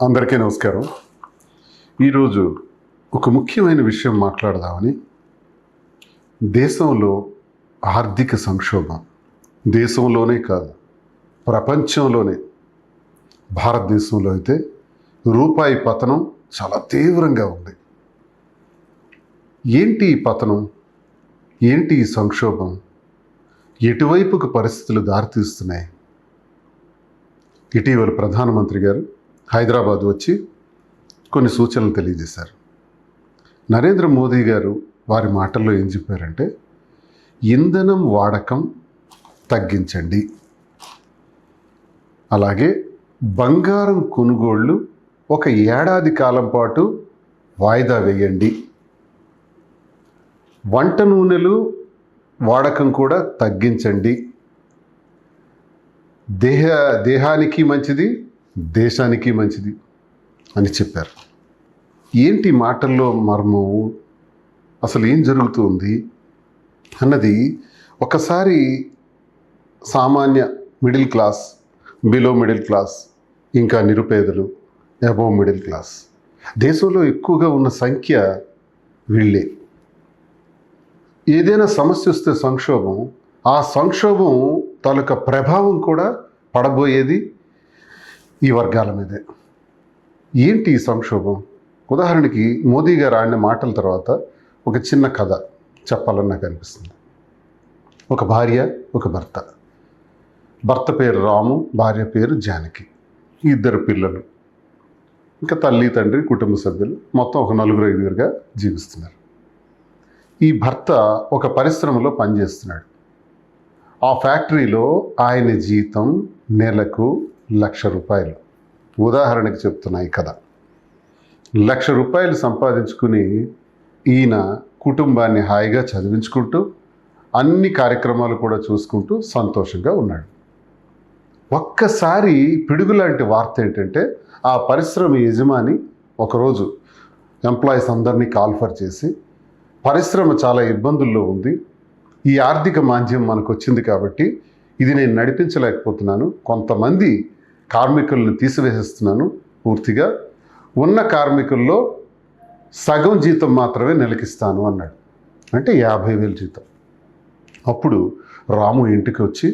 అందరికీ నమస్కారం. ఈరోజు ఒక ముఖ్యమైన విషయం మాట్లాడదామని. దేశంలో ఆర్థిక సంక్షోభం, దేశంలోనే కాదు ప్రపంచంలోనే, భారతదేశంలో అయితే రూపాయి పతనం చాలా తీవ్రంగా ఉంది. ఏంటి ఈ పతనం? ఏంటి ఈ సంక్షోభం? ఎటువైపుకు పరిస్థితులు దారితీస్తున్నాయి? ఇటీవల ప్రధానమంత్రి గారు హైదరాబాద్ వచ్చి కొన్ని సూచనలు తెలియజేశారు. నరేంద్ర మోదీ గారు వారి మాటల్లో ఏం చెప్పారంటే, ఇంధనం వాడకం తగ్గించండి, అలాగే బంగారం కొనుగోళ్లు ఒక ఏడాది కాలం పాటు వాయిదా వేయండి, వంట నూనెలు వాడకం కూడా తగ్గించండి, దేహానికి మంచిది, దేశానికి మంచిది అని చెప్పారు. ఏంటి మాటల్లో మర్మం? అసలు ఏం జరుగుతుంది అన్నది ఒకసారి సామాన్య middle class, below middle class, ఇంకా నిరుపేదలు, అబోవ్ మిడిల్ క్లాస్, దేశంలో ఎక్కువగా ఉన్న సంఖ్య వీళ్ళే. ఏదైనా సమస్య వస్తే సంక్షోభం, ఆ సంక్షోభం తాలూకా ప్రభావం కూడా పడబోయేది ఈ వర్గాల మీదే. ఏంటి ఈ సంక్షోభం? ఉదాహరణకి మోదీ గారు ఆడిన మాటల తర్వాత ఒక చిన్న కథ చెప్పాలని నాకు అనిపిస్తుంది. ఒక భార్య, ఒక భర్త. భర్త పేరు రాము, భార్య పేరు జానకి. ఇద్దరు పిల్లలు, ఇంకా తల్లి తండ్రి, కుటుంబ సభ్యులు, మొత్తం ఒక 4-5గా జీవిస్తున్నారు. ఈ భర్త ఒక పరిశ్రమలో పనిచేస్తున్నాడు. ఆ ఫ్యాక్టరీలో ఆయన జీతం నెలకు ₹1,00,000. ఉదాహరణకి చెప్తున్నా ఈ కథ. ₹1,00,000 సంపాదించుకుని ఈయన కుటుంబాన్ని హాయిగా చదివించుకుంటూ, అన్ని కార్యక్రమాలు కూడా చూసుకుంటూ సంతోషంగా ఉన్నాడు. ఒక్కసారి పిడుగులాంటి వార్త ఏంటంటే, ఆ పరిశ్రమ యజమాని ఒకరోజు ఎంప్లాయీస్ అందరినీ కాల్ఫర్ చేసి, పరిశ్రమ చాలా ఇబ్బందుల్లో ఉంది, ఈ ఆర్థిక మాంద్యం మనకు వచ్చింది కాబట్టి ఇది నేను నడిపించలేకపోతున్నాను, కొంతమంది కార్మికులను తీసివేసేస్తున్నాను, పూర్తిగా ఉన్న కార్మికుల్లో సగం జీతం మాత్రమే నెలకిస్తాను అన్నాడు. అంటే 50,000 జీతం. అప్పుడు రాము ఇంటికి వచ్చి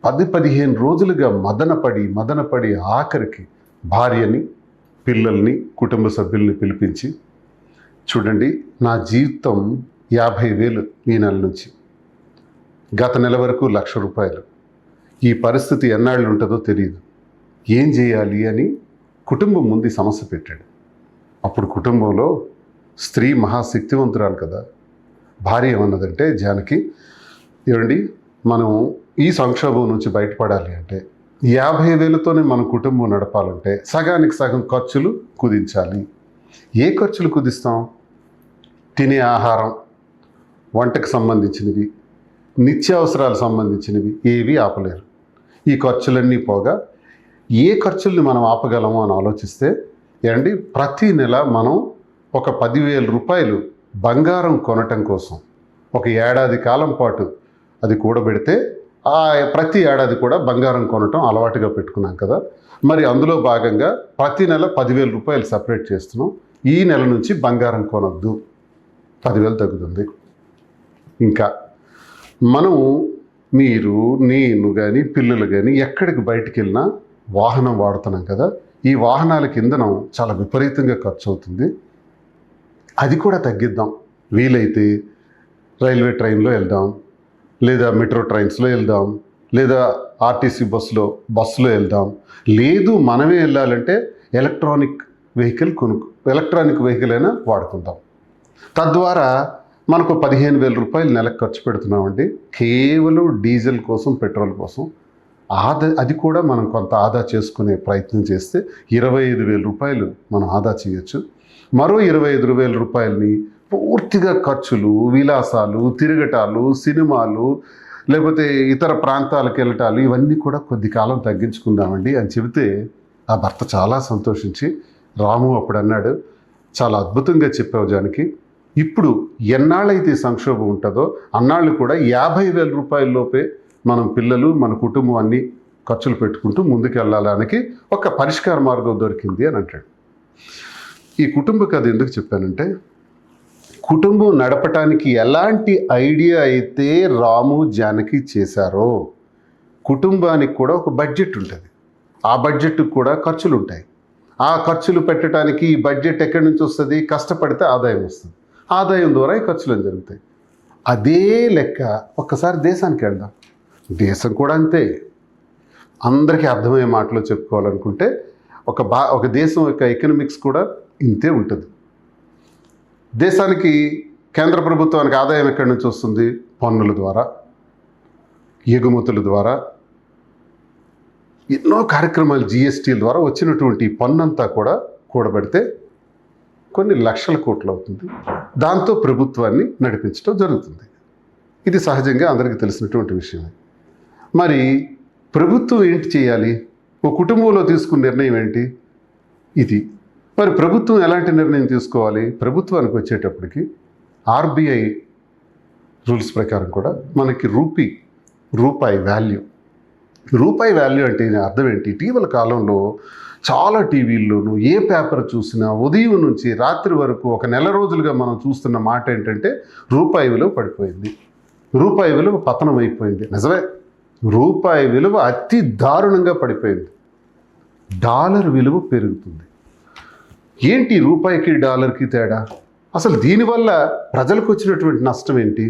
10-15 రోజులుగా మదనపడి ఆఖరికి భార్యని, పిల్లల్ని, కుటుంబ సభ్యుల్ని పిలిపించి, చూడండి, నా జీతం 50,000 ఈ నెల నుంచి, గత నెల వరకు ₹1,00,000. ఈ పరిస్థితి ఎన్నాళ్ళు ఉంటుందో తెలియదు, ఏం చేయాలి అని కుటుంబం ముందు సమస్య పెట్టాడు. అప్పుడు కుటుంబంలో స్త్రీ మహాశక్తివంతురాలు కదా, భార్య ఏమన్నదంటే, జానకి, ఏమండి, మనం ఈ సంక్షోభం నుంచి బయటపడాలి అంటే 50,000తోనే మన కుటుంబం నడపాలంటే సగానికి సగం ఖర్చులు కుదించాలి. ఏ ఖర్చులు కుదిస్తాం? తినే ఆహారం, వంటకు సంబంధించినవి, నిత్యావసరాలు సంబంధించినవి ఏవి ఆపలేరు. ఈ ఖర్చులన్నీ పోగా ఏ ఖర్చుల్ని మనం ఆపగలమో అని ఆలోచిస్తే, ఏమండి, ప్రతి నెల మనం ఒక ₹10,000 బంగారం కొనటం కోసం ఒక ఏడాది కాలం పాటు అది కూడబెడితే, ఆ ప్రతి ఏడాది కూడా బంగారం కొనటం అలవాటుగా పెట్టుకున్నాం కదా, మరి అందులో భాగంగా ప్రతి నెల ₹10,000 సపరేట్ చేస్తున్నాం. ఈ నెల నుంచి బంగారం కొనొద్దు, 10,000 తగ్గుతుంది. ఇంకా మనం, మీరు, నేను కానీ, పిల్లలు కానీ ఎక్కడికి బయటికి వెళ్ళినా వాహనం వాడుతున్నాం కదా, ఈ వాహనాలకి ఇంధనం చాలా విపరీతంగా ఖర్చు అవుతుంది, అది కూడా తగ్గిద్దాం. వీలైతే రైల్వే ట్రైన్లో వెళ్దాం, లేదా మెట్రో ట్రైన్స్లో వెళ్దాం, లేదా ఆర్టీసీ బస్సులో వెళ్దాం, లేదు మనమే వెళ్ళాలంటే ఎలక్ట్రానిక్ వెహికల్ అయినా వాడుకుందాం. తద్వారా మనకు ₹15,000 నెలకు ఖర్చు పెడుతున్నామండి, కేవలం డీజిల్ కోసం, పెట్రోల్ కోసం. అది కూడా మనం కొంత ఆదా చేసుకునే ప్రయత్నం చేస్తే ₹25,000 మనం ఆదా చేయొచ్చు. మరో ₹25,000 పూర్తిగా ఖర్చులు, విలాసాలు, తిరగటాలు, సినిమాలు, లేకపోతే ఇతర ప్రాంతాలకు వెళ్ళటాలు, ఇవన్నీ కూడా కొద్ది కాలం తగ్గించుకుందామండి అని చెబితే ఆ భర్త చాలా సంతోషించి, రాము అప్పుడు అన్నాడు, చాలా అద్భుతంగా చెప్పావు జానకి, ఇప్పుడు ఎన్నాళ్ళైతే సంక్షోభం ఉంటుందో అన్నాళ్ళు కూడా ₹50,000 లోపే మనం పిల్లలు, మన కుటుంబం అన్నీ ఖర్చులు పెట్టుకుంటూ ముందుకు వెళ్ళడానికి ఒక పరిష్కార మార్గం దొరికింది అని అంటాడు. ఈ కుటుంబ కథ ఎందుకు చెప్పానంటే, కుటుంబం నడపటానికి ఎలాంటి ఐడియా అయితే రాము జానకి చేశారో, కుటుంబానికి కూడా ఒక బడ్జెట్ ఉంటుంది. ఆ బడ్జెట్కి కూడా ఖర్చులు ఉంటాయి. ఆ ఖర్చులు పెట్టడానికి ఈ బడ్జెట్ ఎక్కడి నుంచి వస్తుంది? కష్టపడితే ఆదాయం వస్తుంది. ఆదాయం ద్వారా ఈ ఖర్చులు జరుగుతాయి. అదే లెక్క ఒక్కసారి దేశానికి వెళ్దాం. దేశం కూడా అంతే. అందరికీ అర్థమయ్యే మాటలో చెప్పుకోవాలనుకుంటే ఒక దేశం యొక్క ఎకనామిక్స్ కూడా ఇంతే ఉంటుంది. దేశానికి కేంద్ర ప్రభుత్వానికి ఆదాయం ఎక్కడి నుంచి వస్తుంది? పన్నుల ద్వారా, ఎగుమతుల ద్వారా, ఎన్నో కార్యక్రమాలు, జిఎస్టీల ద్వారా వచ్చినటువంటి పన్నంతా కూడా కూడబెడితే కొన్ని లక్షల కోట్లు అవుతుంది. దాంతో ప్రభుత్వాన్ని నడిపించడం జరుగుతుంది. ఇది సహజంగా అందరికీ తెలిసినటువంటి విషయమే. మరి ప్రభుత్వం ఏంటి చేయాలి? ఓ కుటుంబంలో తీసుకున్న నిర్ణయం ఏంటి? ఇది. మరి ప్రభుత్వం ఎలాంటి నిర్ణయం తీసుకోవాలి? ప్రభుత్వానికి వచ్చేటప్పటికి ఆర్బీఐ రూల్స్ ప్రకారం కూడా మనకి రూపాయి వాల్యూ అంటే అర్థం ఏంటి? ఇటీవల కాలంలో చాలా టీవీల్లోనూ ఏ పేపర్ చూసినా ఉదయం నుంచి రాత్రి వరకు ఒక నెల రోజులుగా మనం చూస్తున్న మాట ఏంటంటే రూపాయి విలువ పడిపోయింది, రూపాయి విలువ పతనం అయిపోయింది. నిజమే, రూపాయి విలువ అతి దారుణంగా పడిపోయింది. డాలర్ విలువ పెరుగుతుంది. ఏంటి రూపాయికి డాలర్కి తేడా? అసలు దీనివల్ల ప్రజలకు వచ్చినటువంటి నష్టం ఏంటి?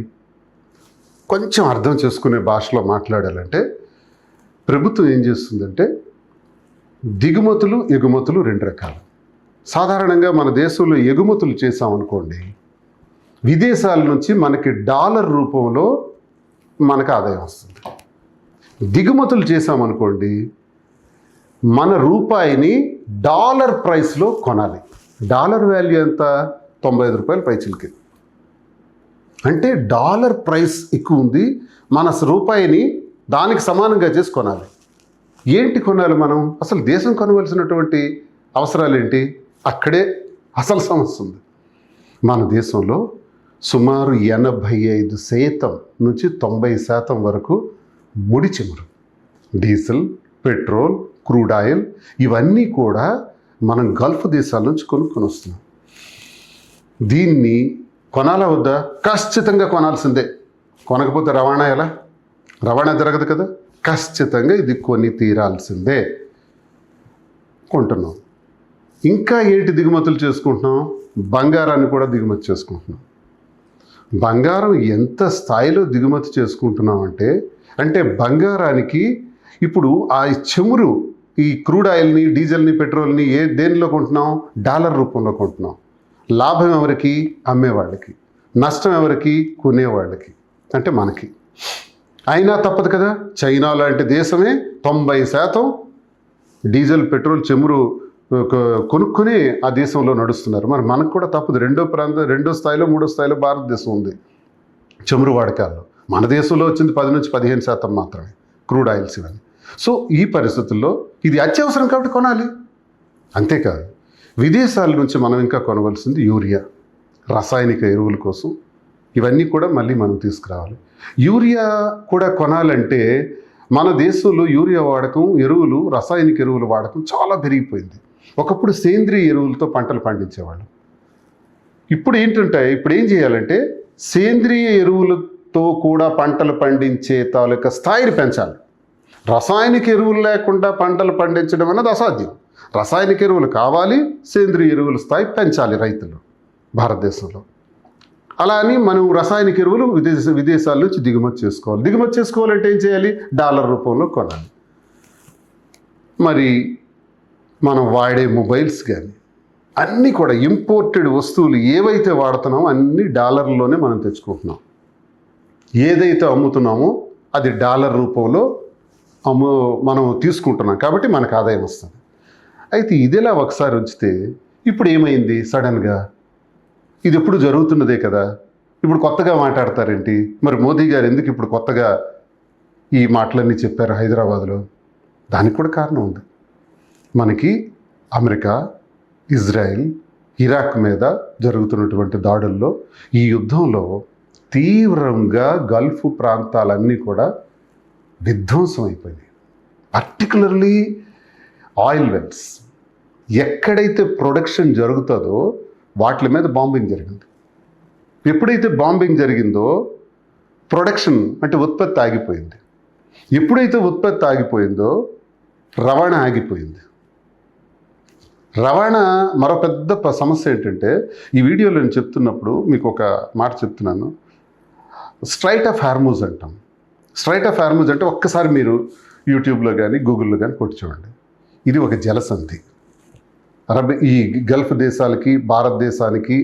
కొంచెం అర్థం చేసుకునే భాషలో మాట్లాడాలంటే, ప్రభుత్వం ఏం చేస్తుందంటే, దిగుమతులు ఎగుమతులు రెండు రకాలు. సాధారణంగా మన దేశంలో ఎగుమతులు చేసామనుకోండి, విదేశాల నుంచి మనకి డాలర్ రూపంలో మనకు ఆదాయం వస్తుంది. దిగుమతులు చేసామనుకోండి, మన రూపాయిని డాలర్ ప్రైస్లో కొనాలి. డాలర్ వాల్యూ ఎంత? 95 రూపాయలు పైచిలకి. అంటే డాలర్ ప్రైస్ ఎక్కువ ఉంది, మన రూపాయిని దానికి సమానంగా చేసి కొనాలి. ఏంటి కొనాలి మనం? అసలు దేశం కొనవలసినటువంటి అవసరాలు ఏంటి? అక్కడే అసలు సమస్య ఉంది. మన దేశంలో సుమారు 85% నుంచి 90% వరకు ముడి చమురు, డీజిల్, పెట్రోల్, క్రూడ్ ఆయిల్ ఇవన్నీ కూడా మనం గల్ఫ్ దేశాల నుంచి కొనుక్కొని వస్తున్నాం. దీన్ని కొనాలా వద్దా? ఖచ్చితంగా కొనాల్సిందే. కొనకపోతే రవాణా జరగదు కదా. ఖచ్చితంగా ఇది కొని తీరాల్సిందే. కొంటున్నాం. ఇంకా ఏంటి దిగుమతులు చేసుకుంటున్నాం? బంగారాన్ని కూడా దిగుమతి చేసుకుంటున్నాం. బంగారం ఎంత స్థాయిలో దిగుమతి చేసుకుంటున్నాం అంటే బంగారానికి ఇప్పుడు ఆ చమురు, ఈ క్రూడ్ ఆయిల్ని, డీజిల్ని, పెట్రోల్ని దేనిలో కొంటున్నాం? డాలర్ రూపంలో కొంటున్నాం. లాభం ఎవరికి? అమ్మేవాళ్ళకి. నష్టం ఎవరికి? కొనేవాళ్ళకి, అంటే మనకి. అయినా తప్పదు కదా. చైనా లాంటి దేశమే 90% డీజిల్, పెట్రోల్, చమురు కొనుక్కొని ఆ దేశంలో నడుస్తున్నారు. మరి మనకు కూడా తప్పదు. రెండో స్థాయిలో, మూడో స్థాయిలో భారతదేశం ఉంది చమురు వాడకాల్లో. మన దేశంలో వచ్చింది 10 నుంచి 15% మాత్రమే క్రూడ్ ఆయిల్స్ ఇవన్నీ. సో ఈ పరిస్థితుల్లో ఇది అత్యవసరం కాబట్టి కొనాలి. అంతేకాదు, విదేశాల నుంచి మనం ఇంకా కొనవలసింది యూరియా, రసాయనిక ఎరువుల కోసం. ఇవన్నీ కూడా మళ్ళీ మనం తీసుకురావాలి. యూరియా కూడా కొనాలంటే మన దేశంలో యూరియా వాడకం, రసాయనిక ఎరువుల వాడకం చాలా పెరిగిపోయింది. ఒకప్పుడు సేంద్రియ ఎరువులతో పంటలు పండించేవాళ్ళు. ఇప్పుడు ఏం చేయాలంటే సేంద్రియ ఎరువులతో కూడా పంటలు పండించే తాలూకా స్థాయిని పెంచాలి. రసాయనిక ఎరువులు లేకుండా పంటలు పండించడం అన్నది అసాధ్యం. రసాయనిక ఎరువులు కావాలి, సేంద్రియ ఎరువుల స్థాయి పెంచాలి రైతులు భారతదేశంలో. అలా అని మనం రసాయనిక ఎరువులు విదేశాల నుంచి దిగుమతి చేసుకోవాలంటే ఏం చేయాలి? డాలర్ రూపంలో కొనాలి. మరి మనం వాడే మొబైల్స్ కానీ అన్నీ కూడా ఇంపోర్టెడ్ వస్తువులు ఏవైతే వాడుతున్నామో అన్నీ డాలర్లోనే మనం తెచ్చుకుంటున్నాం. ఏదైతే అమ్ముతున్నామో అది డాలర్ రూపంలో మనం తీసుకుంటున్నాం కాబట్టి మనకు ఆదాయం వస్తుంది. అయితే ఇదిలా ఒకసారి ఉంచితే ఇప్పుడు ఏమైంది? సడన్గా ఇది ఎప్పుడు జరుగుతున్నదే కదా, ఇప్పుడు కొత్తగా మాట్లాడతారేంటి? మరి మోదీ గారు ఎందుకు ఇప్పుడు కొత్తగా ఈ మాటలన్నీ చెప్పారు హైదరాబాద్లో? దానికి కూడా కారణం ఉంది. మనకి అమెరికా, ఇజ్రాయెల్, ఇరాక్ మీద జరుగుతున్నటువంటి దాడుల్లో, ఈ యుద్ధంలో తీవ్రంగా గల్ఫ్ ప్రాంతాలన్నీ కూడా విధ్వంసం అయిపోయినాయి. Particularly oil wells. ఎక్కడైతే ప్రొడక్షన్ జరుగుతుందో వాటి మీద బాంబింగ్ జరిగింది. ఎప్పుడైతే బాంబింగ్ జరిగిందో ప్రొడక్షన్ అంటే ఉత్పత్తి ఆగిపోయింది. ఎప్పుడైతే ఉత్పత్తి ఆగిపోయిందో రవాణా ఆగిపోయింది. రవాణా మరో పెద్ద సమస్య ఏంటంటే, ఈ వీడియోలో నేను చెప్తున్నప్పుడు మీకు ఒక మాట చెప్తున్నాను. స్ట్రైట్ ఆఫ్ హార్మూజ్ అంటాం. స్ట్రైట్ ఆఫ్ హార్మూజ్ అంటే ఒక్కసారి మీరు యూట్యూబ్లో కానీ గూగుల్లో కానీ కొట్టి చూడండి. ఇది ఒక జలసంధి. ఈ గల్ఫ్ దేశాలకి, భారతదేశానికి,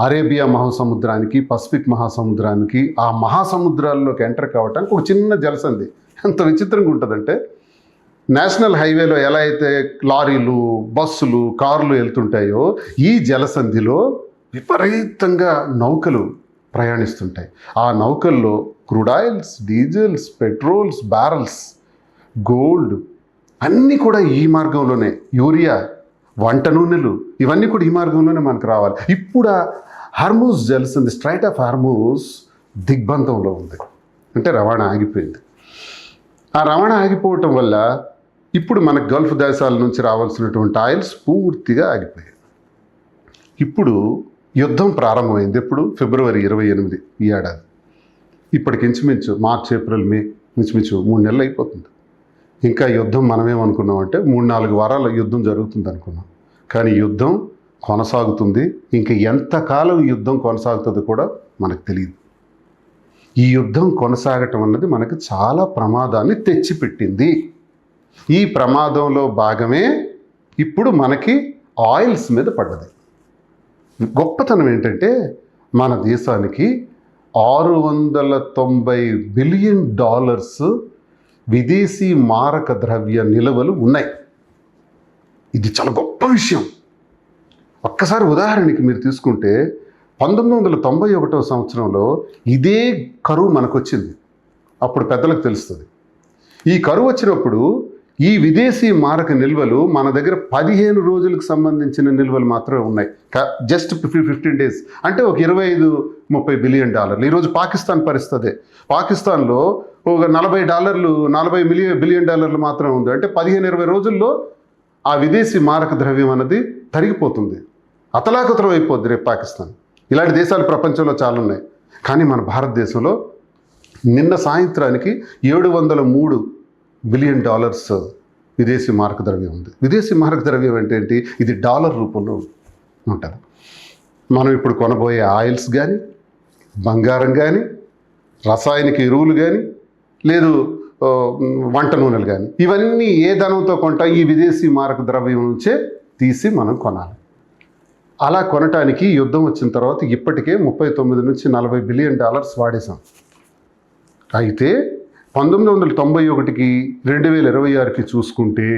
అరేబియా మహాసముద్రానికి, పసిఫిక్ మహాసముద్రానికి, ఆ మహాసముద్రాల్లోకి ఎంటర్ కావడానికి ఒక చిన్న జలసంధి. ఎంత విచిత్రంగా ఉంటుందంటే, నేషనల్ హైవేలో ఎలా అయితే లారీలు, బస్సులు, కార్లు వెళ్తుంటాయో ఈ జలసంధిలో విపరీతంగా నౌకలు ప్రయాణిస్తుంటాయి. ఆ నౌకల్లో crude oils, diesels, petrols, barrels, gold అన్నీ కూడా ఈ మార్గంలోనే, యూరియా, వంట నూనెలు ఇవన్నీ కూడా ఈ మార్గంలోనే మనకు రావాలి. ఇప్పుడు హార్మూజ్ జలసంధి, స్ట్రైట్ ఆఫ్ హార్మూజ్ దిగ్బంధంలో ఉంది. అంటే రవాణా ఆగిపోయింది. ఆ రవాణా ఆగిపోవటం వల్ల ఇప్పుడు మన గల్ఫ్ దేశాల నుంచి రావాల్సినటువంటి ఆయిల్స్ పూర్తిగా ఆగిపోయాయి. ఇప్పుడు యుద్ధం ప్రారంభమైంది. ఎప్పుడు? ఫిబ్రవరి 28 ఈ ఏడాది. ఇప్పటికి ఇంచుమించు మార్చ్, ఏప్రిల్, మే ఇంచుమించు 3 నెలలు అయిపోతుంది. ఇంకా యుద్ధం మనమేమనుకున్నామంటే 3-4 వారాల యుద్ధం జరుగుతుంది అనుకున్నాం. కానీ యుద్ధం కొనసాగుతుంది. ఇంకా ఎంతకాలం యుద్ధం కొనసాగుతుందో కూడా మనకు తెలియదు. ఈ యుద్ధం కొనసాగటం అన్నది మనకు చాలా ప్రమాదాన్ని తెచ్చిపెట్టింది. ఈ ప్రమాదంలో భాగమే ఇప్పుడు మనకి ఆయిల్స్ మీద పడ్డది. గొప్పతనం ఏంటంటే, మన దేశానికి $690 బిలియన్ విదేశీ మారక ద్రవ్య నిల్వలు ఉన్నాయి. ఇది చాలా గొప్ప విషయం. ఒక్కసారి ఉదాహరణకి మీరు తీసుకుంటే 1991 సంవత్సరంలో ఇదే కరువు మనకు వచ్చింది. అప్పుడు పెద్దలకు తెలుస్తుంది. ఈ కరువు వచ్చినప్పుడు ఈ విదేశీ మారక నిల్వలు మన దగ్గర 15 రోజులకు సంబంధించిన నిల్వలు మాత్రమే ఉన్నాయి. జస్ట్ 15 డేస్ అంటే ఒక $25-30 బిలియన్. ఈరోజు పాకిస్తాన్ పరిస్థితి. పాకిస్తాన్లో ఒక $40 బిలియన్ మాత్రమే ఉంది. అంటే 15-20 రోజుల్లో ఆ విదేశీ మారక ద్రవ్యం అన్నది తరిగిపోతుంది, అతలాకుతలం అయిపోద్ది రేపు పాకిస్తాన్. ఇలాంటి దేశాలు ప్రపంచంలో చాలా ఉన్నాయి. కానీ మన భారతదేశంలో నిన్న సాయంత్రానికి $703 బిలియన్ విదేశీ మారక ద్రవ్యం ఉంది. విదేశీ మారక ద్రవ్యం అంటే ఏంటి? ఇది డాలర్ రూపంలో ఉంటుంది. మనం ఇప్పుడు కొనబోయే ఆయిల్స్ కానీ, బంగారం కానీ, రసాయనిక ఎరువులు కానీ, లేదు వంట నూనెలు కానీ, ఇవన్నీ ఏ ధనంతో కొంటా? ఈ విదేశీ మారక ద్రవ్యం నుంచే తీసి మనం కొనాలి. అలా కొనటానికి యుద్ధం వచ్చిన తర్వాత ఇప్పటికే $39-40 బిలియన్ వాడేశాం. అయితే 1991కి 2026కి చూసుకుంటే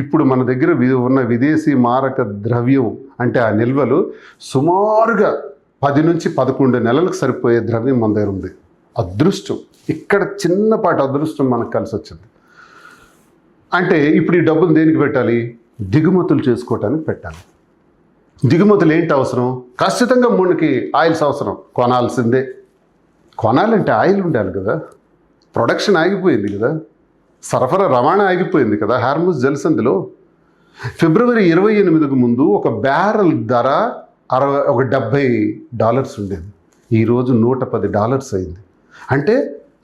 ఇప్పుడు మన దగ్గర ఉన్న విదేశీ మారక ద్రవ్యం అంటే ఆ నిల్వలు సుమారుగా 10-11 నెలలకు సరిపోయే ద్రవ్యం మన దగ్గర ఉంది. అదృష్టం, ఇక్కడ చిన్నపాటి అదృష్టం మనకు కలిసి వచ్చింది. అంటే ఇప్పుడు ఈ డబ్బును దేనికి పెట్టాలి? దిగుమతులు చేసుకోవటానికి పెట్టాలి. దిగుమతులు ఏంటి అవసరం? ఖచ్చితంగా మనకి ఆయిల్స్ అవసరం, కొనాల్సిందే. కొనాలంటే ఆయిల్ ఉండాలి కదా. ప్రొడక్షన్ ఆగిపోయింది కదా, సరఫరా రవాణా ఆగిపోయింది కదా. హార్మూజ్ జలసంధిలో ఫిబ్రవరి 28కు ముందు ఒక బ్యారెల్ ధర $70 ఉండేది. ఈరోజు $110 అయింది. అంటే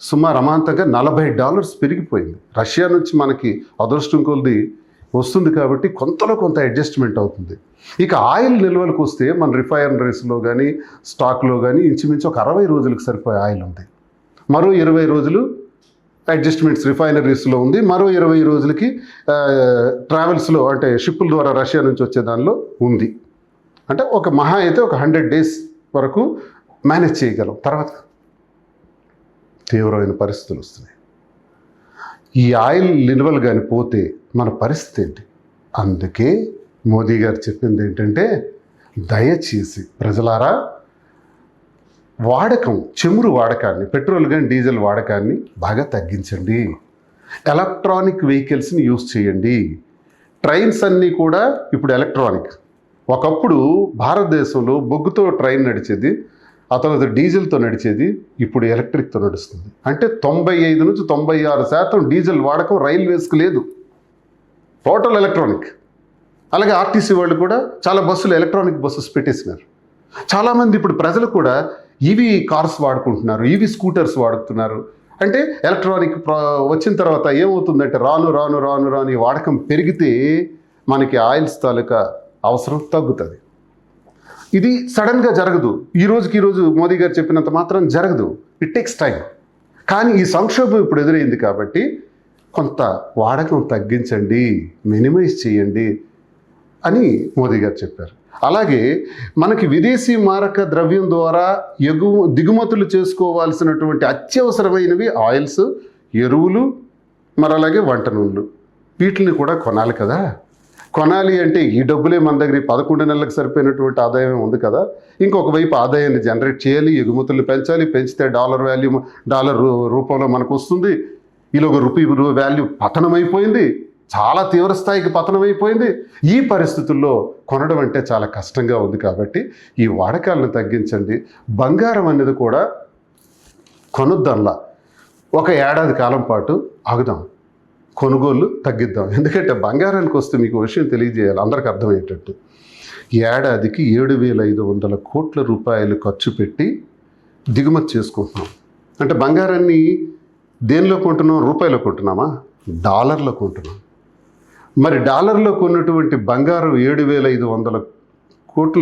సుమారు అమాంతంగా $40 పెరిగిపోయింది. రష్యా నుంచి మనకి అదృష్టం కొద్ది వస్తుంది కాబట్టి కొంతలో కొంత అడ్జస్ట్మెంట్ అవుతుంది. ఇక ఆయిల్ నిల్వలకు వస్తే మన రిఫైనరీస్లో కానీ స్టాక్లో కానీ ఇంచుమించు ఒక 60 రోజులకు సరిపోయే ఆయిల్ ఉంది. మరో 20 రోజులు అడ్జస్ట్మెంట్స్ రిఫైనరీస్లో ఉంది. మరో 20 రోజులకి ట్రావెల్స్లో అంటే షిప్పుల ద్వారా రష్యా నుంచి వచ్చే దానిలో ఉంది. అంటే ఒక మహా అయితే ఒక 100 days వరకు మేనేజ్ చేయగలం. తర్వాత తీవ్రమైన పరిస్థితులు వస్తున్నాయి. ఈ ఆయిల్ నిల్వలు కానీ పోతే మన పరిస్థితి ఏంటి? అందుకే మోదీ గారు చెప్పింది ఏంటంటే, దయచేసి ప్రజలారా చమురు వాడకాన్ని, పెట్రోల్ కానీ డీజిల్ వాడకాన్ని బాగా తగ్గించండి. ఎలక్ట్రానిక్ వెహికల్స్ని యూజ్ చేయండి. ట్రైన్స్ అన్నీ కూడా ఇప్పుడు ఎలక్ట్రానిక్. ఒకప్పుడు భారతదేశంలో బొగ్గుతో ట్రైన్ నడిచేది, ఆ తర్వాత డీజిల్తో నడిచేది, ఇప్పుడు ఎలక్ట్రిక్తో నడుస్తుంది. అంటే 95-96% డీజిల్ వాడకం రైల్వేస్కి లేదు. Total electronic. అలాగే ఆర్టీసీ వాళ్ళు కూడా చాలా బస్సులు ఎలక్ట్రానిక్ బస్సెస్ పెట్టేసినారు. చాలామంది ఇప్పుడు ప్రజలు కూడా ఈవీ కార్స్ వాడుకుంటున్నారు, ఈవీ స్కూటర్స్ వాడుతున్నారు. అంటే ఎలక్ట్రానిక్ వచ్చిన తర్వాత ఏమవుతుందంటే రాను రాను రాను రాను ఈ వాడకం పెరిగితే మనకి ఆయిల్స్ తాలూకా అవసరం తగ్గుతుంది. ఇది సడన్గా జరగదు, ఈ రోజు మోదీ గారు చెప్పినంత మాత్రం జరగదు. It takes time. కానీ ఈ సంక్షోభం ఇప్పుడు ఎదురైంది కాబట్టి కొంత వాడకం తగ్గించండి, మినిమైజ్ చేయండి అని మోదీ గారు చెప్పారు. అలాగే మనకి విదేశీ మారక ద్రవ్యం ద్వారా దిగుమతులు చేసుకోవాల్సినటువంటి అత్యవసరమైనవి ఆయిల్స్, ఎరువులు, మరి అలాగే వంట నూనెలు, వీటిని కూడా కొనాలి కదా. కొనాలి అంటే ఈ డబ్బులే మన దగ్గర 11 నెలలకు సరిపోయినటువంటి ఆదాయం ఉంది కదా. ఇంకొక వైపు ఆదాయాన్ని జనరేట్ చేయాలి, ఎగుమతులు పెంచాలి. పెంచితే డాలర్ రూపంలో మనకు వస్తుంది. ఈలోగా రూపీ వాల్యూ పతనమైపోయింది, చాలా తీవ్ర స్థాయికి పతనమైపోయింది. ఈ పరిస్థితుల్లో కొనడం అంటే చాలా కష్టంగా ఉంది. కాబట్టి ఈ వాడకాలను తగ్గించండి. బంగారం అనేది కూడా కొనుద్దాంలా, ఒక ఏడాది కాలం పాటు ఆగుదాం, కొనుగోళ్ళు తగ్గిద్దాం. ఎందుకంటే బంగారానికి వస్తే మీకు విషయం తెలియజేయాలి అందరికి అర్థమయ్యేటట్టు. ఏడాదికి 7,500 కోట్ల రూపాయలు ఖర్చు పెట్టి దిగుమతి చేసుకుంటున్నాం. అంటే బంగారాన్ని దేనిలో కొంటున్నాం? రూపాయలో కొంటున్నామా? డాలర్లో కొంటున్నాం. మరి డాలర్లో కొన్నటువంటి బంగారం 7,500 కోట్ల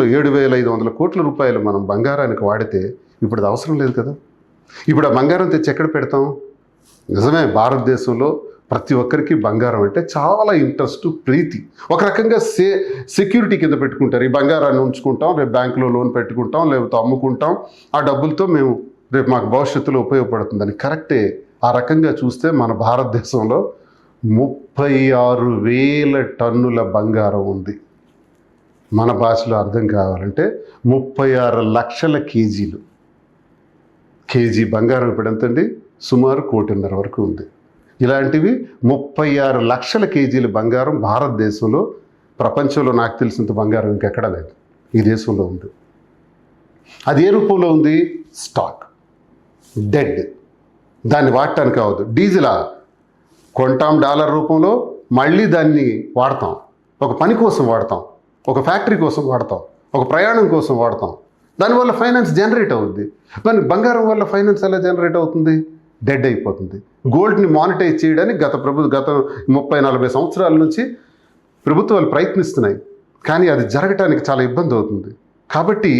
రూపాయలు మనం బంగారానికి వాడితే ఇప్పుడు అది అవసరం లేదు కదా. ఇప్పుడు ఆ బంగారం తెచ్చి ఎక్కడ పెడతాం? నిజమే, భారతదేశంలో ప్రతి ఒక్కరికి బంగారం అంటే చాలా ఇంట్రెస్ట్, ప్రీతి. ఒక రకంగా సెక్యూరిటీ కింద పెట్టుకుంటారు. ఈ బంగారాన్ని ఉంచుకుంటాం, రేపు బ్యాంకులో లోన్ పెట్టుకుంటాం, లేకపోతే అమ్ముకుంటాం, ఆ డబ్బులతో మేము రేపు మాకు భవిష్యత్తులో ఉపయోగపడుతుందని. కరెక్టే. ఆ రకంగా చూస్తే మన భారతదేశంలో 36,000 టన్నుల బంగారం ఉంది. మన భాషలో అర్థం కావాలంటే 36 లక్షల కేజీలు. కేజీ బంగారం ఇప్పుడు ఎంతండి? సుమారు 1,50,00,000 వరకు ఉంది. ఇలాంటివి 36 లక్షల కేజీల బంగారం భారతదేశంలో, ప్రపంచంలో నాకు తెలిసినంత బంగారం ఇంకెక్కడా లేదు, ఈ దేశంలో ఉంది. అది ఏ రూపంలో ఉంది? Stock, dead. దాన్ని వాడటానికి అవ్వదు. డీజిలా కొంటాం డాలర్ రూపంలో, మళ్ళీ దాన్ని వాడతాం, ఒక పని కోసం వాడతాం, ఒక ఫ్యాక్టరీ కోసం వాడతాం, ఒక ప్రయాణం కోసం వాడతాం. దానివల్ల ఫైనాన్స్ జనరేట్ అవుతుంది. మరి బంగారం వల్ల ఫైనాన్స్ ఎలా జనరేట్ అవుతుంది? డెడ్ అయిపోతుంది. గోల్డ్ని మానిటైజ్ చేయడానికి గత 30-40 సంవత్సరాల నుంచి ప్రభుత్వాలు ప్రయత్నిస్తున్నాయి, కానీ అది జరగటానికి చాలా ఇబ్బంది అవుతుంది. కాబట్టి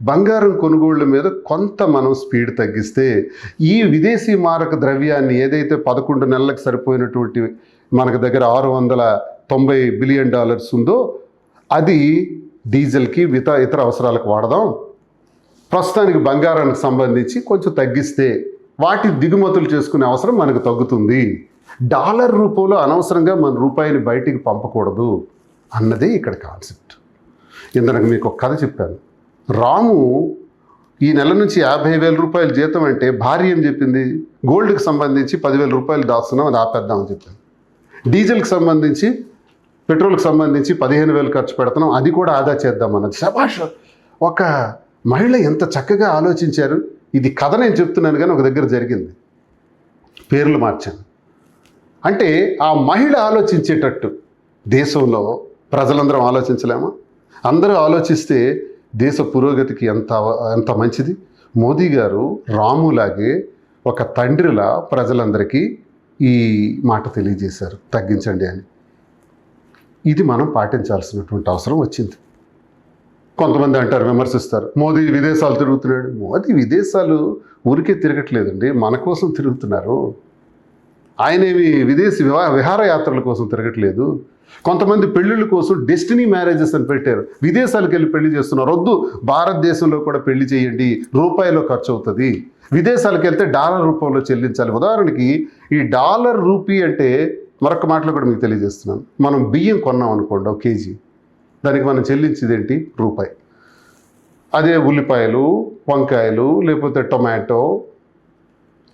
బంగారం కొనుగోళ్ల మీద కొంత మనం స్పీడ్ తగ్గిస్తే ఈ విదేశీ మారక ద్రవ్యాన్ని ఏదైతే 11 నెలలకు సరిపోయినటువంటి మనకు దగ్గర $690 బిలియన్ ఉందో అది డీజిల్కి ఇతర అవసరాలకు వాడదాం. ప్రస్తుతానికి బంగారానికి సంబంధించి కొంచెం తగ్గిస్తే వాటి దిగుమతులు చేసుకునే అవసరం మనకు తగ్గుతుంది. డాలర్ రూపంలో అనవసరంగా మన రూపాయిని బయటికి పంపకూడదు అన్నదే ఇక్కడ కాన్సెప్ట్. ఇందుకు మీకు ఒక కథ చెప్పాను. రాము ఈ నెల నుంచి 50,000 రూపాయలు జీతం అంటే భార్య ఏం చెప్పింది? గోల్డ్కి సంబంధించి 10,000 రూపాయలు దాస్తున్నాం, అది ఆపేద్దామని చెప్పాను. డీజిల్కి సంబంధించి, పెట్రోల్కి సంబంధించి 15,000 ఖర్చు పెడుతున్నాం, అది కూడా ఆదా చేద్దామన్నది. శభాష్, ఒక మహిళ ఎంత చక్కగా ఆలోచించారు. ఇది కథ నేను చెప్తున్నాను కానీ ఒక దగ్గర జరిగింది, పేర్లు మార్చాను. అంటే ఆ మహిళ ఆలోచించేటట్టు దేశంలో ప్రజలందరం ఆలోచించలేమా? అందరూ ఆలోచిస్తే దేశ పురోగతికి ఎంత మంచిది. మోదీ గారు రాములాగే ఒక తండ్రిలా ప్రజలందరికీ ఈ మాట తెలియజేశారు, తగ్గించండి అని. ఇది మనం పాటించాల్సినటువంటి అవసరం వచ్చింది. కొంతమంది అంటారు, విమర్శిస్తారు, మోదీ విదేశాలు తిరుగుతున్నాడు. మోదీ విదేశాలు ఊరికే తిరగట్లేదండి, మన కోసం తిరుగుతున్నారు. ఆయనేమి విదేశీ విహారయాత్రల కోసం తిరగట్లేదు. కొంతమంది పెళ్ళిళ్ళ కోసం డెస్టినీ మ్యారేజెస్ అని పెట్టారు, విదేశాలకు వెళ్ళి పెళ్లి చేస్తున్నారు. వద్దు, భారతదేశంలో కూడా పెళ్లి చేయండి, రూపాయిలో ఖర్చు అవుతుంది. విదేశాలకు వెళ్తే డాలర్ రూపంలో చెల్లించాలి. ఉదాహరణకి ఈ డాలర్ రూపీ అంటే మరొక మాటలో కూడా మీకు తెలియజేస్తున్నాను. మనం బియ్యం కొన్నాం అనుకోండి, 1 కేజీ, దానికి మనం చెల్లించేది ఏంటి? రూపాయి. అదే ఉల్లిపాయలు, వంకాయలు, లేకపోతే టొమాటో,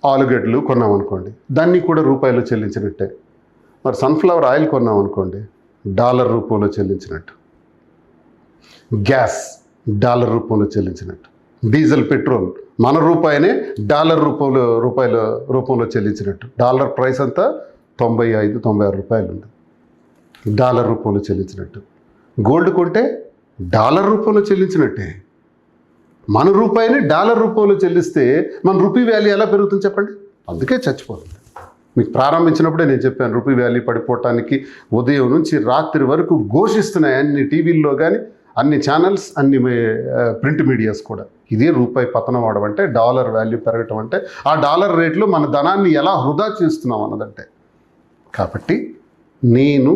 ఆలుగడ్డలు కొన్నాం అనుకోండి, దాన్ని కూడా రూపాయలు చెల్లించినట్టే. మరి సన్ఫ్లవర్ ఆయిల్ కొన్నాం అనుకోండి, డాలర్ రూపంలో చెల్లించినట్టు. గ్యాస్ డాలర్ రూపంలో చెల్లించినట్టు. డీజిల్, పెట్రోల్ మన రూపాయినే డాలర్ రూపంలో చెల్లించినట్టు. డాలర్ ప్రైస్ అంతా 95-96 రూపాయలు ఉంది. డాలర్ రూపంలో చెల్లించినట్టు. గోల్డ్ కొంటే డాలర్ రూపంలో చెల్లించినట్టే. మన రూపాయిని డాలర్ రూపంలో చెల్లిస్తే మన రూపీ వాల్యూ ఎలా పెరుగుతుంది చెప్పండి? అందుకే చచ్చిపోతుంది. మీకు ప్రారంభించినప్పుడే నేను చెప్పాను, రూపీ వాల్యూ పడిపోవటానికి ఉదయం నుంచి రాత్రి వరకు ఘోషిస్తున్నాయి అన్ని టీవీల్లో కానీ, అన్ని ఛానల్స్, అన్ని ప్రింట్ మీడియాస్ కూడా. ఇదే రూపాయి పతనం అవడం అంటే, డాలర్ వాల్యూ పెరగటం అంటే, ఆ డాలర్ రేట్లో మన ధనాన్ని ఎలా వృధా చేస్తున్నాం అన్నదంటే. కాబట్టి నేను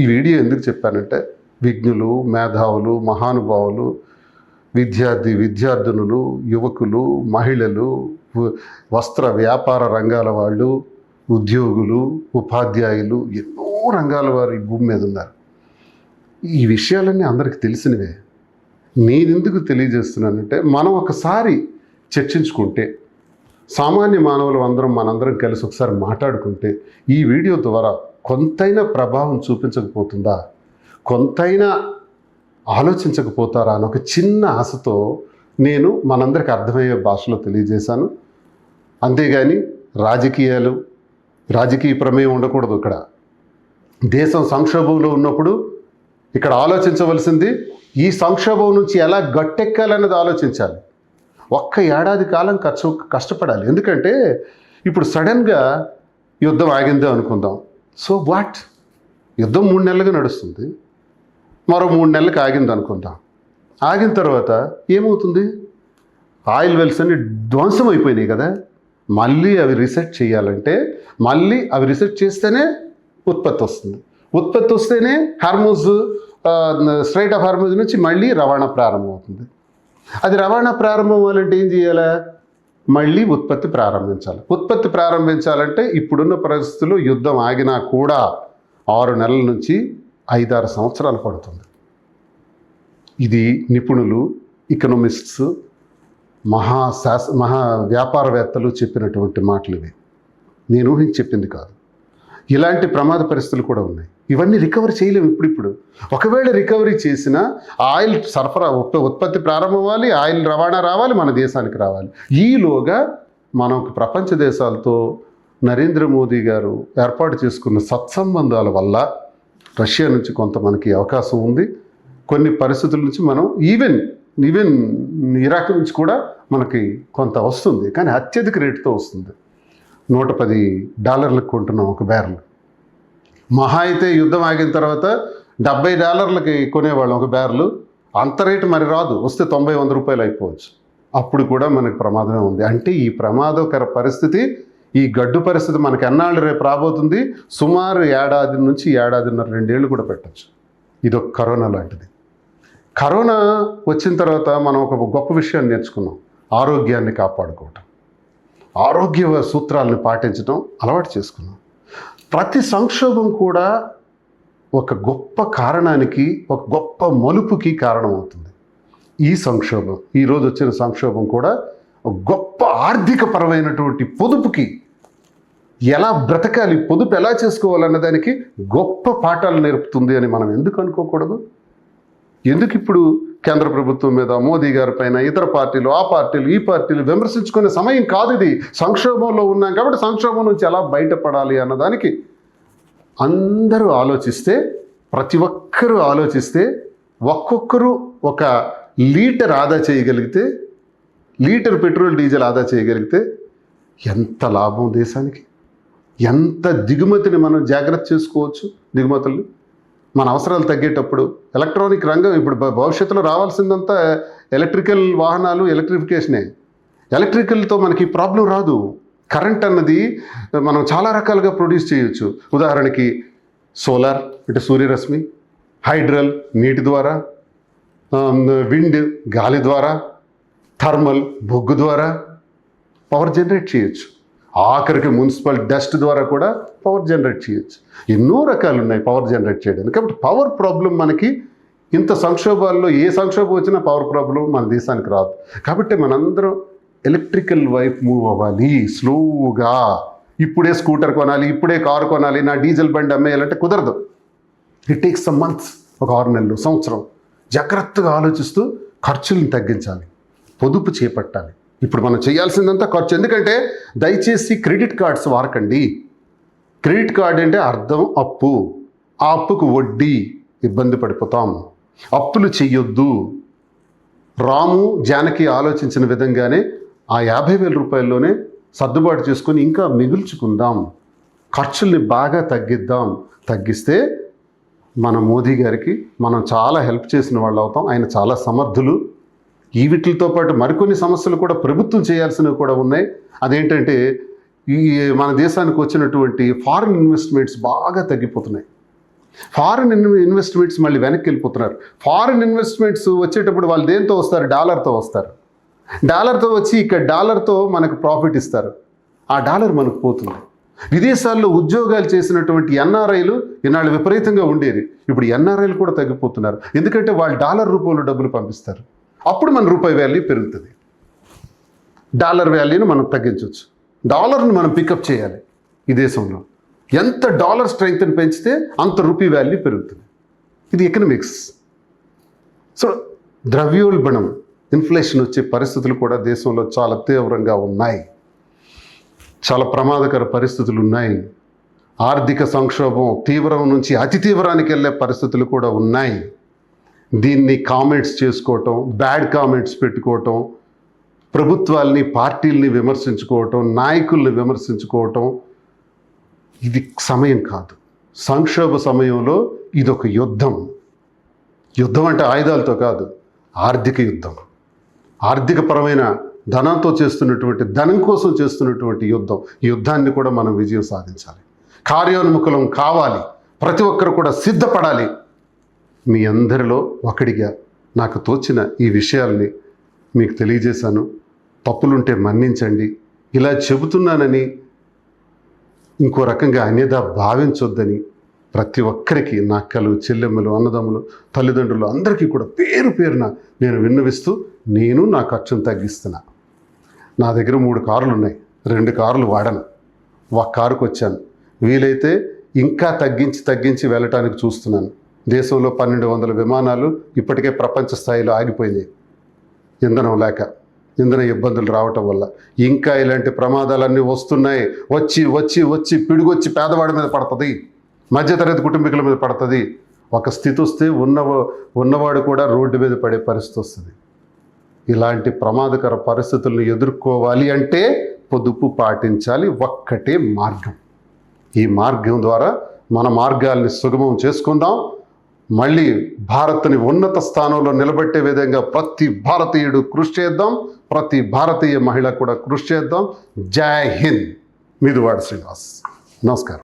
ఈ వీడియో ఎందుకు చెప్పానంటే, విజ్ఞులు, మేధావులు, మహానుభావులు, విద్యార్థినులు, యువకులు, మహిళలు, వస్త్ర వ్యాపార రంగాల వాళ్ళు, ఉద్యోగులు, ఉపాధ్యాయులు, ఎన్నో రంగాల వారు ఈ భూమి మీద ఉన్నారు. ఈ విషయాలన్నీ అందరికీ తెలిసినవే. నేనెందుకు తెలియజేస్తున్నానంటే, మనం ఒకసారి చర్చించుకుంటే, సామాన్య మానవులు మనందరం కలిసి ఒకసారి మాట్లాడుకుంటే, ఈ వీడియో ద్వారా కొంతైనా ప్రభావం చూపించకపోతుందా, కొంతైనా ఆలోచించకపోతారా అని ఒక చిన్న ఆశతో నేను మనందరికి అర్థమయ్యే భాషలో తెలియజేశాను. అంతేగాని రాజకీయ ప్రమేయం ఉండకూడదు. ఇక్కడ దేశం సంక్షోభంలో ఉన్నప్పుడు ఇక్కడ ఆలోచించవలసింది, ఈ సంక్షోభం నుంచి ఎలా గట్టెక్కాలన్నది ఆలోచించాలి. ఒక్క ఏడాది కాలం కష్టపడాలి. ఎందుకంటే ఇప్పుడు సడన్గా యుద్ధం ఆగిందే అనుకుందాం. సో వాట్, యుద్ధం 3 నెలలుగా నడుస్తుంది, మరో 3 నెలలకు ఆగింది అనుకుందాం. ఆగిన తర్వాత ఏమవుతుంది? ఆయిల్ వెల్స్ అన్ని ధ్వంసం అయిపోయినాయి కదా. మళ్ళీ అవి రీసెట్ చేయాలంటే, మళ్ళీ అవి రీసెట్ చేస్తేనే ఉత్పత్తి వస్తుంది. ఉత్పత్తి వస్తేనే స్ట్రైట్ ఆఫ్ హార్మూజ్ నుంచి మళ్ళీ రవాణా ప్రారంభమవుతుంది. అది రవాణా ప్రారంభం అవ్వాలంటే ఏం చేయాలి? మళ్ళీ ఉత్పత్తి ప్రారంభించాలి. ఉత్పత్తి ప్రారంభించాలంటే ఇప్పుడున్న పరిస్థితుల్లో యుద్ధం ఆగినా కూడా 6 నెలల నుంచి 5-6 సంవత్సరాలు పడుతుంది. ఇది నిపుణులు, ఎకనామిస్ట్స్, మహా వ్యాపారవేత్తలు చెప్పినటువంటి మాటలు ఇవి. నేను ఊహించి చెప్పింది కాదు. ఇలాంటి ప్రమాద పరిస్థితులు కూడా ఉన్నాయి. ఇవన్నీ రికవరీ చేయలేము ఇప్పుడు. ఒకవేళ రికవరీ చేసినా ఆయిల్ సరఫరా ఉత్పత్తి ప్రారంభం అవ్వాలి, ఆయిల్ రవాణా రావాలి, మన దేశానికి రావాలి. ఈలోగా మనం ప్రపంచ దేశాలతో నరేంద్ర మోదీ గారు ఏర్పాటు చేసుకున్న సత్సంబంధాల వల్ల రష్యా నుంచి కొంత మనకి అవకాశం ఉంది. కొన్ని పరిస్థితుల నుంచి మనం ఈవెన్ ఇరాక్ నుంచి కూడా మనకి కొంత వస్తుంది, కానీ అత్యధిక రేటుతో వస్తుంది. $110 కొంటున్నాం ఒక బ్యారెల్. మహా అయితే యుద్ధం ఆగిన తర్వాత $70 కొనేవాళ్ళం ఒక బ్యారెల్. అంత రేటు మరి రాదు, వస్తే 90-100 రూపాయలు అయిపోవచ్చు. అప్పుడు కూడా మనకు ప్రమాదమే ఉంది. అంటే ఈ ప్రమాదకర పరిస్థితి, ఈ గడ్డు పరిస్థితి మనకు ఎన్నాళ్ళు రేపు రాబోతుంది? సుమారు 1 ఏడాది నుంచి 1.5 ఏడాదిన్నర 2 ఏళ్ళు కూడా పెట్టచ్చు. ఇది ఒక కరోనా లాంటిది. కరోనా వచ్చిన తర్వాత మనం ఒక గొప్ప విషయాన్ని నేర్చుకున్నాం. ఆరోగ్యాన్ని కాపాడుకోవటం, ఆరోగ్య సూత్రాలను పాటించడం అలవాటు చేసుకున్నాం. ప్రతి సంక్షోభం కూడా ఒక గొప్ప కారణానికి, ఒక గొప్ప మలుపుకి కారణమవుతుంది. ఈ సంక్షోభం, ఈరోజు వచ్చిన సంక్షోభం కూడా ఒక గొప్ప ఆర్థికపరమైనటువంటి పొదుపుకి, ఎలా బ్రతకాలి, పొదుపు ఎలా చేసుకోవాలన్న దానికి గొప్ప పాఠాలు నేర్పుతుంది అని మనం ఎందుకు అనుకోకూడదు? ఎందుకు ఇప్పుడు కేంద్ర ప్రభుత్వం మీద, మోదీ గారి పైన, ఇతర పార్టీలు, ఆ పార్టీలు, ఈ పార్టీలు విమర్శించుకునే సమయం కాదు ఇది. సంక్షోభంలో ఉన్నాం కాబట్టి సంక్షోభం నుంచి ఎలా బయటపడాలి అన్నదానికి అందరూ ఆలోచిస్తే, ప్రతి ఒక్కరూ ఆలోచిస్తే, ఒక్కొక్కరు 1 లీటర్ ఆదా చేయగలిగితే, లీటర్ పెట్రోల్ డీజిల్ ఆదా చేయగలిగితే ఎంత లాభం దేశానికి, ఎంత దిగుమతిని మనం జాగ్రత్త చేసుకోవచ్చు. దిగుమతుల్ని మన అవసరాలు తగ్గేటప్పుడు ఎలక్ట్రానిక్ రంగం ఇప్పుడు భవిష్యత్తులో రావాల్సిందంతా ఎలక్ట్రికల్ వాహనాలు, ఎలక్ట్రిఫికేషనే. ఎలక్ట్రికల్తో మనకి ప్రాబ్లం రాదు. కరెంట్ అన్నది మనం చాలా రకాలుగా ప్రొడ్యూస్ చేయొచ్చు. ఉదాహరణకి సోలార్ అంటే సూర్యరశ్మి, హైడ్రల్ నీటి ద్వారా, విండ్ గాలి ద్వారా, థర్మల్ బొగ్గు ద్వారా పవర్ జనరేట్ చేయొచ్చు. ఆఖరికి మున్సిపల్ డస్ట్ ద్వారా కూడా పవర్ జనరేట్ చేయొచ్చు. ఎన్నో రకాలు ఉన్నాయి పవర్ జనరేట్ చేయడానికి. కాబట్టి పవర్ ప్రాబ్లం మనకి ఇంత సంక్షోభాల్లో ఏ సంక్షోభం వచ్చినా పవర్ ప్రాబ్లం మన దేశానికి రాదు. కాబట్టి మనందరం ఎలక్ట్రికల్ వైపు మూవ్ అవ్వాలి స్లోగా. ఇప్పుడే స్కూటర్ కొనాలి, ఇప్పుడే కారు కొనాలి, నా డీజిల్ బండి అమ్మేయాలంటే కుదరదు. ఇట్ టేక్స్ సమ్ మంత్స్, ఒక 6 నెలలు, సంవత్సరం. జాగ్రత్తగా ఆలోచిస్తూ ఖర్చులను తగ్గించాలి, పొదుపు చేపట్టాలి. ఇప్పుడు మనం చేయాల్సిందంతా ఖర్చు. ఎందుకంటే దయచేసి క్రెడిట్ కార్డ్స్ వాడకండి. క్రెడిట్ కార్డ్ అంటే అర్థం అప్పు. ఆ అప్పుకు వడ్డీ, ఇబ్బంది పడిపోతాం. అప్పులు చెయ్యొద్దు. రాము జానకి ఆలోచించిన విధంగానే ఆ 50,000 రూపాయల్లోనే సర్దుబాటు చేసుకొని ఇంకా మిగుల్చుకుందాం, ఖర్చుల్ని బాగా తగ్గిద్దాం. తగ్గిస్తే మన మోదీ గారికి మనం చాలా హెల్ప్ చేసిన వాళ్ళు అవుతాం. ఆయన చాలా సమర్థులు. ఈ వీటితో పాటు మరికొన్ని సమస్యలు కూడా ప్రభుత్వం చేయాల్సినవి కూడా ఉన్నాయి. అదేంటంటే ఈ మన దేశానికి వచ్చినటువంటి ఫారిన్ ఇన్వెస్ట్మెంట్స్ బాగా తగ్గిపోతున్నాయి. ఫారిన్ ఇన్వెస్ట్మెంట్స్ మళ్ళీ వెనక్కి వెళ్ళిపోతున్నారు. ఫారిన్ ఇన్వెస్ట్మెంట్స్ వచ్చేటప్పుడు వాళ్ళు దేంతో వస్తారు? డాలర్తో వస్తారు. డాలర్తో వచ్చి ఇక్కడ డాలర్తో మనకు ప్రాఫిట్ ఇస్తారు. ఆ డాలర్ మనకు పోతుంది. విదేశాల్లో ఉద్యోగాలు చేసినటువంటి ఎన్ఆర్ఐలు ఈనాళ్ళు విపరీతంగా ఉండేది. ఇప్పుడు ఎన్ఆర్ఐలు కూడా తగ్గిపోతున్నారు. ఎందుకంటే వాళ్ళు డాలర్ రూపంలో డబ్బులు పంపిస్తారు. అప్పుడు మన రూపాయి వాల్యూ పెరుగుతుంది. డాలర్ వాల్యూని మనం తగ్గించవచ్చు. డాలర్ని మనం పికప్ చేయాలి. ఈ దేశంలో ఎంత డాలర్ స్ట్రెంగ్త్ని పెంచితే అంత రూపీ వాల్యూ పెరుగుతుంది. ఇది ఎకనామిక్స్. సో ద్రవ్యోల్బణం, ఇన్ఫ్లేషన్ వచ్చే పరిస్థితులు కూడా దేశంలో చాలా తీవ్రంగా ఉన్నాయి. చాలా ప్రమాదకర పరిస్థితులు ఉన్నాయి. ఆర్థిక సంక్షోభం తీవ్రం నుంచి అతి తీవ్రానికి వెళ్ళే పరిస్థితులు కూడా ఉన్నాయి. దీన్ని కామెంట్స్ చేసుకోవటం, బ్యాడ్ కామెంట్స్ పెట్టుకోవటం, ప్రభుత్వాల్ని పార్టీల్ని విమర్శించుకోవటం, నాయకుల్ని విమర్శించుకోవటం ఇది సమయం కాదు. సంక్షోభ సమయంలో ఇదొక యుద్ధం. యుద్ధం అంటే ఆయుధాలతో కాదు, ఆర్థిక యుద్ధం. ఆర్థికపరమైన ధనంతో చేస్తున్నటువంటి, ధనం కోసం చేస్తున్నటువంటి యుద్ధం. ఈ యుద్ధాన్ని కూడా మనం విజయం సాధించాలి. కార్యోన్ముఖులం కావాలి. ప్రతి ఒక్కరు కూడా సిద్ధపడాలి. మీ అందరిలో ఒకడిగా నాకు తోచిన ఈ విషయాల్ని మీకు తెలియజేశాను. తప్పులుంటే మన్నించండి. ఇలా చెబుతున్నానని ఇంకో రకంగా అన్యదా భావించొద్దని ప్రతి ఒక్కరికి, నా అక్కలు, చెల్లెమ్మలు, అన్నదమ్ములు, తల్లిదండ్రులు అందరికీ కూడా పేరు పేరున నేను విన్నవిస్తూ నేను నా ఖర్చును తగ్గిస్తున్నా. నా దగ్గర 3 కార్లు ఉన్నాయి. 2 కార్లు వాడను. ఒక కారుకు వచ్చాను. వీలైతే ఇంకా తగ్గించి వెళ్ళటానికి చూస్తున్నాను. దేశంలో 1200 విమానాలు ఇప్పటికే ప్రపంచ స్థాయిలో ఆగిపోయినాయి. ఇంధనం లేక, ఇంధన ఇబ్బందులు రావటం వల్ల. ఇంకా ఇలాంటి ప్రమాదాలన్నీ వస్తున్నాయి. వచ్చి పిడుగొచ్చి పేదవాడి మీద పడుతుంది, మధ్యతరగతి కుటుంబీకుల మీద పడుతుంది. ఒక స్థితి వస్తే ఉన్నవాడు కూడా రోడ్డు మీద పడే పరిస్థితి వస్తుంది. ఇలాంటి ప్రమాదకర పరిస్థితులను ఎదుర్కోవాలి అంటే పొదుపు పాటించాలి. ఒక్కటే మార్గం. ఈ మార్గం ద్వారా మన మార్గాల్ని సుగమం చేసుకుందాం. మళ్ళీ భారత్ని ఉన్నత స్థానంలో నిలబెట్టే విధంగా ప్రతి భారతీయుడు కృషి చేద్దాం. ప్రతి భారతీయ మహిళ కూడా కృషి చేద్దాం. జై హింద్. మీదువాడ శ్రీనివాస్. నమస్కారం.